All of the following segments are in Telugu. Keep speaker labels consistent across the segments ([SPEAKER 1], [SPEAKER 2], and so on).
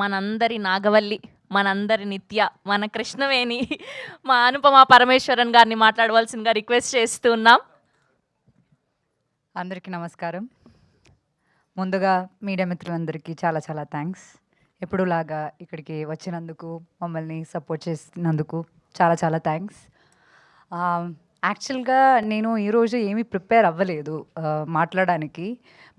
[SPEAKER 1] మనందరి నాగవల్లి, మనందరి నిత్య, మన కృష్ణవేణి, మా అనుపమ పరమేశ్వరన్ గారిని మాట్లాడవలసిందిగా రిక్వెస్ట్ చేస్తూ ఉన్నాం.
[SPEAKER 2] అందరికీ నమస్కారం. ముందుగా మీడియా మిత్రులందరికీ చాలా చాలా థ్యాంక్స్. ఎప్పుడులాగా ఇక్కడికి వచ్చినందుకు, మమ్మల్ని సపోర్ట్ చేసినందుకు చాలా చాలా థ్యాంక్స్. యాక్చువల్గా నేను ఈరోజు ఏమీ ప్రిపేర్ అవ్వలేదు మాట్లాడడానికి.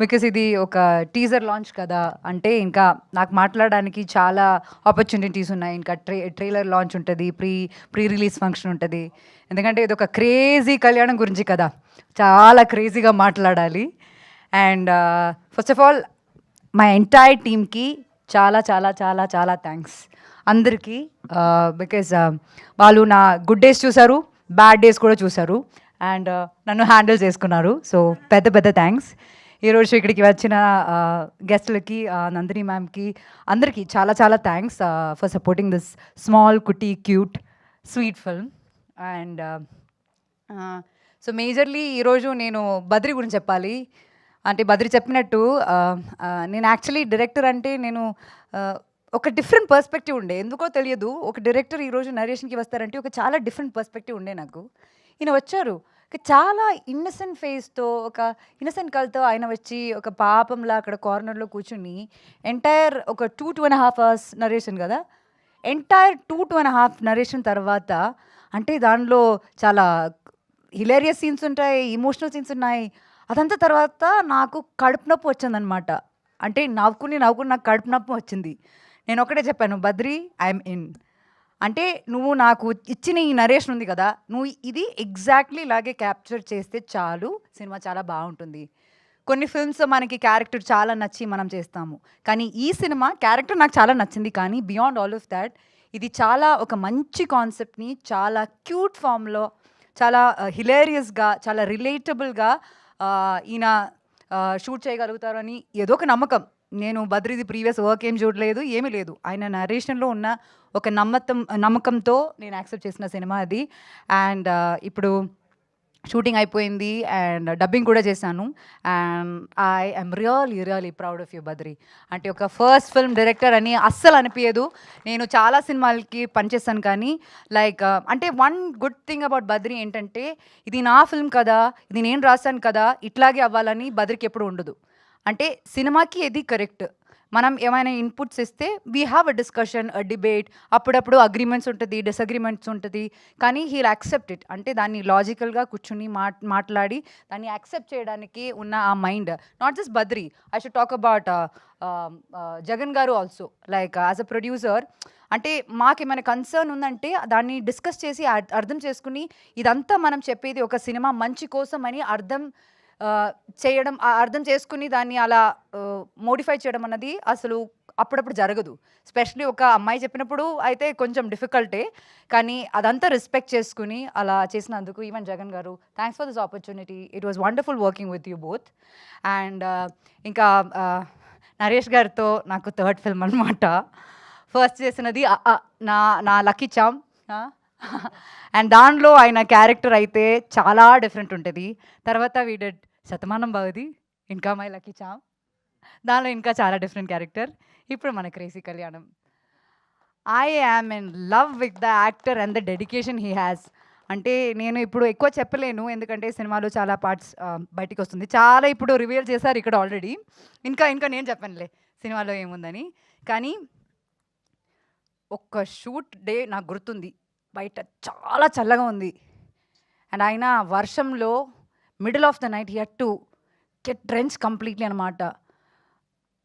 [SPEAKER 2] బికాస్ ఇది ఒక టీజర్ లాంచ్ కదా, అంటే ఇంకా నాకు మాట్లాడడానికి చాలా ఆపర్చునిటీస్ ఉన్నాయి. ఇంకా ట్రైలర్ లాంచ్ ఉంటుంది, ప్రీ రిలీజ్ ఫంక్షన్ ఉంటుంది. ఎందుకంటే ఇది ఒక క్రేజీ కళ్యాణం గురించి కదా, చాలా క్రేజీగా మాట్లాడాలి. And first of all my entire టీమ్కి చాలా చాలా చాలా చాలా థ్యాంక్స్ అందరికీ. బికాజ్ వాళ్ళు నా గుడ్ డేస్ చూశారు, బ్యాడ్ డేస్ కూడా చూశారు, అండ్ నన్ను హ్యాండిల్ చేసుకున్నారు. సో పెద్ద పెద్ద థ్యాంక్స్. ఈరోజు ఇక్కడికి వచ్చిన గెస్ట్లకి, నందిని మ్యామ్కి, అందరికీ చాలా చాలా thanks for supporting this small cutie cute sweet film. And so majorly ఈరోజు నేను బద్రి గురించి చెప్పాలి. అంటే బద్రి చెప్పినట్టు నేను యాక్చువల్లీ డైరెక్టర్ అంటే నేను ఒక డిఫరెంట్ పర్స్పెక్టివ్ ఉండే, ఎందుకో తెలియదు. ఒక డైరెక్టర్ ఈరోజు నరేషన్కి వస్తారంటే ఒక చాలా డిఫరెంట్ పర్స్పెక్టివ్ ఉండే నాకు. ఈయన వచ్చారు చాలా ఇన్నసెంట్ ఫేస్తో, ఒక ఇన్నసెంట్ కల్తో ఆయన వచ్చి ఒక పాపంలా అక్కడ కార్నర్లో కూర్చుని ఎంటైర్ ఒక 2.5 hours నరేషన్ కదా, ఎంటైర్ 2.5 నరేషన్ తర్వాత అంటే దానిలో చాలా హిలేరియస్ సీన్స్ ఉంటాయి, ఇమోషనల్ సీన్స్ ఉన్నాయి. అదంతా తర్వాత నాకు కడుపు నొప్పి వచ్చిందనమాట. అంటే నవ్వుకుని నాకు కడుపు నొప్పి వచ్చింది. నేను ఒకటే చెప్పాను, బద్రి ఐఎమ్ ఇన్. అంటే నువ్వు నాకు ఇచ్చిన ఈ నరేషన్ ఉంది కదా, నువ్వు ఇది ఎగ్జాక్ట్లీ ఇలాగే క్యాప్చర్ చేస్తే చాలు, సినిమా చాలా బాగుంటుంది. కొన్ని ఫిల్మ్స్ మనకి క్యారెక్టర్ చాలా నచ్చి మనం చేస్తాము, కానీ ఈ సినిమా క్యారెక్టర్ నాకు చాలా నచ్చింది. కానీ బియాండ్ ఆల్ ఆఫ్ దాట్ ఇది చాలా ఒక మంచి కాన్సెప్ట్ని చాలా క్యూట్ ఫామ్లో, చాలా హిలేరియస్గా, చాలా రిలేటబుల్గా ఈయన షూట్ చేయగలుగుతారని ఏదో ఒక నమ్మకం. నేను బద్రిది ప్రీవియస్ వర్క్ ఏం చూడలేదు, ఏమీ లేదు. ఆయన నరేషన్లో ఉన్న ఒక నమ్మకంతో నేను యాక్సెప్ట్ చేసిన సినిమా అది. అండ్ ఇప్పుడు షూటింగ్ అయిపోయింది అండ్ డబ్బింగ్ కూడా చేశాను. And I I'm really proud of you Badri. అంటే ఒక ఫస్ట్ ఫిల్మ్ డైరెక్టర్ అని అస్సలు అనిపించదు. నేను చాలా సినిమాలకి పనిచేస్తాను, కానీ లైక్ అంటే one good thing about Badri ఏంటంటే, ఇది నా ఫిల్మ్ కదా, ఇది నేను రాశాను కదా, ఇట్లాగే అవ్వాలని బద్రికి ఎప్పుడు ఉండదు. అంటే సినిమాకి ఇది కరెక్ట్. మనం ఏమైనా ఇన్పుట్స్ ఇస్తే we have a discussion, a debate, అప్పుడప్పుడు అగ్రిమెంట్స్ ఉంటుంది, డిసగ్రిమెంట్స్ ఉంటుంది, కానీ హీల్ యాక్సెప్ట్ ఇట్. అంటే దాన్ని లాజికల్గా కూర్చుని మాట్లాడి దాన్ని యాక్సెప్ట్ చేయడానికి ఉన్న ఆ mind. Not just Badri, I should talk about Jagan garu also. Like as a producer, అంటే మాకేమైనా కన్సర్న్ ఉందంటే దాన్ని డిస్కస్ చేసి అర్థం చేసుకుని, ఇదంతా మనం చెప్పేది ఒక సినిమా మంచి కోసం అని అర్థం చేసుకుని దాన్ని అలా మోడిఫై చేయడం అన్నది అసలు అప్పుడప్పుడు జరగదు. స్పెషలీ ఒక అమ్మాయి చెప్పినప్పుడు అయితే కొంచెం డిఫికల్టే, కానీ అదంతా రెస్పెక్ట్ చేసుకుని అలా చేసినందుకు ఈవెన్ జగన్ గారు, thanks for this opportunity. It was wonderful working with you both. And ఇంకా నరేష్ గారితో నాకు థర్డ్ ఫిల్మ్ అనమాట. ఫస్ట్ చేసినది నా లక్కీ చామ్. అండ్ దానిలో ఆయన క్యారెక్టర్ అయితే చాలా డిఫరెంట్ ఉంటుంది. తర్వాత వీ డిడ్ శతమానం భవతి, ఇంకా మై లక్కీ చామ్. దానిలో ఇంకా చాలా డిఫరెంట్ క్యారెక్టర్. ఇప్పుడు మన క్రేజీ కళ్యాణం. I am in love with the actor and the dedication he has. అంటే నేను ఇప్పుడు ఎక్కువ చెప్పలేను, ఎందుకంటే సినిమాలో చాలా పార్ట్స్ బయటికి వస్తుంది. చాలా ఇప్పుడు రివీల్ చేశారు ఇక్కడ ఆల్రెడీ. ఇంకా నేను చెప్పనులే సినిమాలో ఏముందని. కానీ ఒక్క షూట్ డే నాకు గుర్తుంది, బయట చాలా చల్లగా ఉంది అండ్ ఆయన వర్షంలో middle of the night he had to get drench completely అనమాట.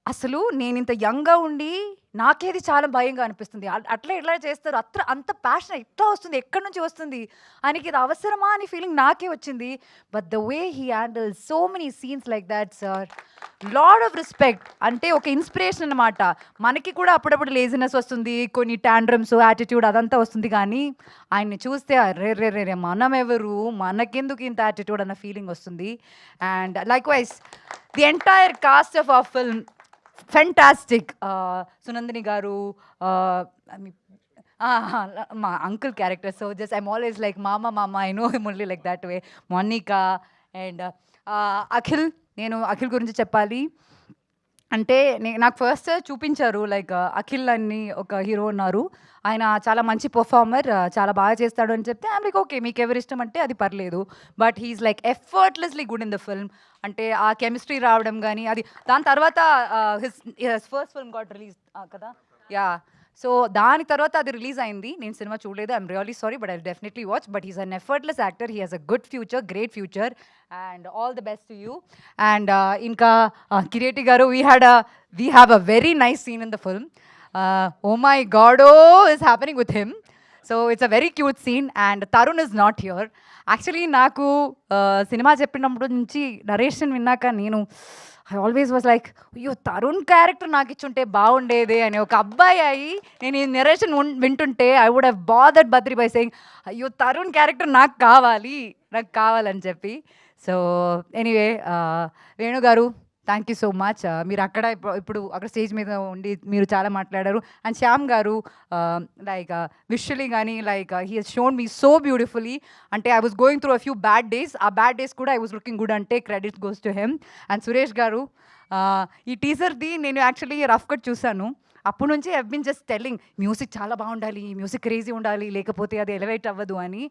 [SPEAKER 2] అసలు నేను ఇంత యంగ్గా ఉండి నాకేది చాలా భయంగా అనిపిస్తుంది. అట్లా ఎట్లా చేస్తారు, అంత ప్యాషన్ ఎట్లా వస్తుంది, ఎక్కడి నుంచి వస్తుంది, ఆయనకి ఇది అవసరమా అని ఫీలింగ్ నాకే వచ్చింది. But the way he handle so many scenes like that sir, lot of respect. అంటే ఒక ఇన్స్పిరేషన్ అనమాట. మనకి కూడా అప్పుడప్పుడు లేజినెస్ వస్తుంది, కొన్ని టాండ్రమ్స్, యాటిట్యూడ్ అదంతా వస్తుంది, కానీ ఆయన్ని చూస్తే రే మనం ఎవరు, మనకెందుకు ఇంత యాటిట్యూడ్ అన్న ఫీలింగ్ వస్తుంది. And likewise the entire cast of a film fantastic. Sunandini garu, మా uncle character, so just I'm always like మామ, I know him only like that way. Monica and Akhil. నేను అఖిల్ గురించి చెప్పాలి. అంటే నాకు ఫస్ట్ చూపించారు లైక్ అఖిల్ అని ఒక హీరో ఉన్నారు. ఆయన చాలా మంచి పెర్ఫార్మర్, చాలా బాగా చేస్తాడు అని చెప్తే ఐయామ్ లైక్ ఓకే, మీకు ఎవరి ఇష్టం అంటే అది పర్లేదు. But he's like effortlessly good in the film. అంటే ఆ కెమిస్ట్రీ రావడం గానీ అది దాని తర్వాత his first film got release కదా! యాహ్! సో దాని తర్వాత అది రిలీజ్ అయింది. నేను సినిమా చూడలేదు. I'm really sorry but I'll definitely watch. But he's an effortless actor. He has a good future, great future and all the best to you. అండ్ ఇంకా కిరీటి గారు we have a very nice scene in the film. Oh my God, oh is happening with him. So it's a very cute scene and Tarun is not here. Actually నాకు సినిమా చెప్పినప్పటి నుంచి నరేషన్ విన్నాక నేను ఐ ఆల్వేస్ వాజ్ లైక్ అయ్యో తరుణ్ క్యారెక్టర్ నాకు ఇచ్చుంటే బాగుండేదే అని. ఒక అబ్బాయి అయ్యి నేను ఈ నరేషన్ వింటుంటే I would have bothered Badri by saying అయ్యో తరుణ్ క్యారెక్టర్ నాకు కావాలని చెప్పి. సో ఎనీవే వేణు గారు థ్యాంక్ యూ సో మచ్. మీరు ఇప్పుడు అక్కడ స్టేజ్ మీద ఉండి మీరు చాలా మాట్లాడారు. And Shyam garu like visually కానీ like he he's shown me so beautifully. అంటే I was going through a few bad days. ఆ బ్యాడ్ డేస్ కూడా ఐ వాస్ లుకింగ్ గుడ్ అంటే credits goes to him. And Suresh garu ఈ టీజర్ది నేను యాక్చువల్లీ రఫ్ కట్ చూసాను. అప్పటి నుంచి I been just telling music చాలా బాగుండాలి, మ్యూజిక్ క్రేజీ ఉండాలి, లేకపోతే అది ఎలివేట్ అవ్వదు అని.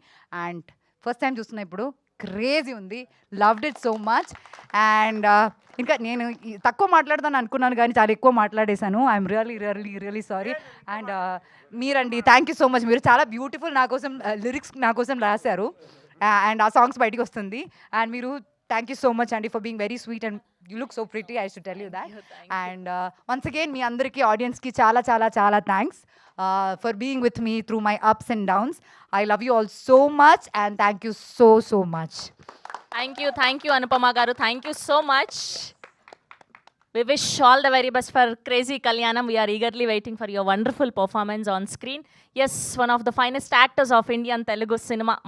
[SPEAKER 2] అండ్ ఫస్ట్ టైం చూస్తున్నా ఇప్పుడు క్రేజీ ఉంది. Loved it so much. And ఇంకా నేను తక్కువ మాట్లాడదాను అనుకున్నాను కానీ చాలా ఎక్కువ మాట్లాడేశాను. I'm really sorry. అండ్ మీరండి థ్యాంక్ యూ సో మచ్. మీరు చాలా బ్యూటిఫుల్ నా కోసం లిరిక్స్ నా కోసం రాశారు. అండ్ ఆ సాంగ్స్ బయటికి వస్తుంది. అండ్ మీరు థ్యాంక్ యూ సో మచ్ అండి for being very sweet and you look so pretty. I should tell you that. And once again మీ అందరికీ ఆడియన్స్కి చాలా చాలా చాలా thanks for being with me through my ups and downs. I love you all so much and thank you so much.
[SPEAKER 1] Thank you Anupama garu. Thank you so much. We wish all the very best for Crazy Kalyanam. We are eagerly waiting for your wonderful performance on screen. Yes, one of the finest actors of Indian Telugu cinema.